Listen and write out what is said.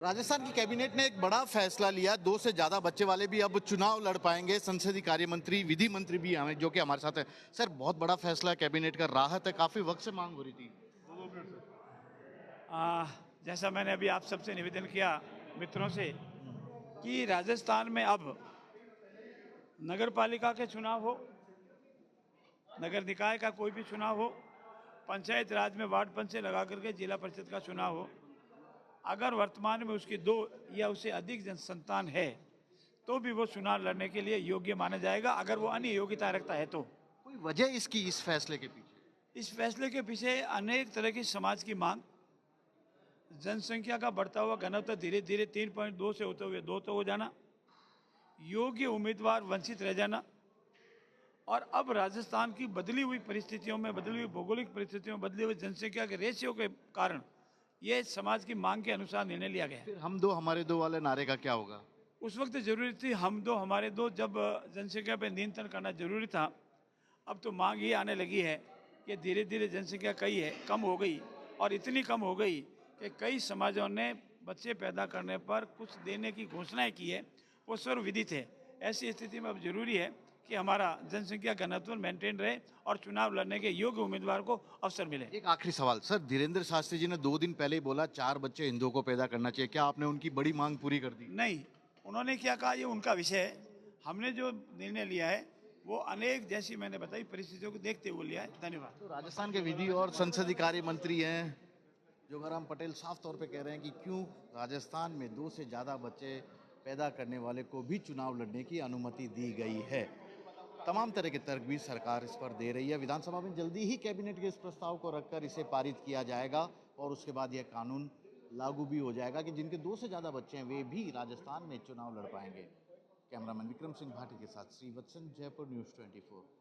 राजस्थान की कैबिनेट ने एक बड़ा फैसला लिया। दो से ज्यादा बच्चे वाले भी अब चुनाव लड़ पाएंगे। संसदीय कार्य मंत्री, विधि मंत्री भी हमें जो कि हमारे साथ है। सर, बहुत बड़ा फैसला है कैबिनेट का, राहत है, काफी वक्त से मांग हो रही थी। आ, जैसा मैंने अभी आप सबसे निवेदन किया मित्रों से कि राजस्थान में अब नगर पालिका के चुनाव हो, नगर निकाय का कोई भी चुनाव हो, पंचायत राज में वार्ड पंच से लगा करके जिला परिषद का चुनाव हो, अगर वर्तमान में उसकी दो या उससे अधिक जन संतान है तो भी वो चुनाव लड़ने के लिए योग्य माना जाएगा, अगर वो अन्य योग्यता रखता है तो। कोई वजह इसकी, इस फैसले के पीछे? इस फैसले के पीछे अनेक तरह की समाज की मांग, जनसंख्या का बढ़ता हुआ घनत्व धीरे धीरे 3.2 से होते हुए 2 तक हो जाना, योग्य उम्मीदवार वंचित रह जाना, और अब राजस्थान की बदली हुई परिस्थितियों में, बदली हुई भौगोलिक परिस्थितियों में, बदली हुई जनसंख्या के रेशियो के कारण ये समाज की मांग के अनुसार निर्णय लिया गया। फिर हम दो हमारे दो वाले नारे का क्या होगा? उस वक्त जरूरी थी हम दो हमारे दो, जब जनसंख्या पर नियंत्रण करना जरूरी था। अब तो मांग ये आने लगी है कि धीरे धीरे जनसंख्या कम हो गई, और इतनी कम हो गई कि कई समाजों ने बच्चे पैदा करने पर कुछ देने की घोषणाएं की है, वो सर्वविदित है। ऐसी स्थिति में अब जरूरी है कि हमारा जनसंख्या घनत्व मेंटेन रहे और चुनाव लड़ने के योग्य उम्मीदवार को अवसर मिले। एक आखिरी सवाल सर, धीरेन्द्र शास्त्री जी ने 2 दिन पहले ही बोला 4 बच्चे हिंदुओं को पैदा करना चाहिए। क्या आपने उनकी बड़ी मांग पूरी कर दी? नहीं, उन्होंने क्या कहा ये उनका विषय है। हमने जो निर्णय लिया है वो अनेक, जैसी मैंने बताई, परिस्थितियों को देखते हुए लिया है। धन्यवाद। तो राजस्थान के विधि और संसदीय कार्य मंत्री हैं जोगाराम पटेल साफ तौर पे कह रहे हैं कि क्यों राजस्थान में 2 से ज्यादा बच्चे पैदा करने वाले को भी चुनाव लड़ने की अनुमति दी गई है। तमाम तरह के तर्क भी सरकार इस पर दे रही है। विधानसभा में जल्दी ही कैबिनेट के इस प्रस्ताव को रखकर इसे पारित किया जाएगा और उसके बाद यह कानून लागू भी हो जाएगा कि जिनके 2 से ज्यादा बच्चे हैं वे भी राजस्थान में चुनाव लड़ पाएंगे। कैमरामैन विक्रम सिंह भाटी के साथ श्रीवत्सन, जयपुर न्यूज़ 24।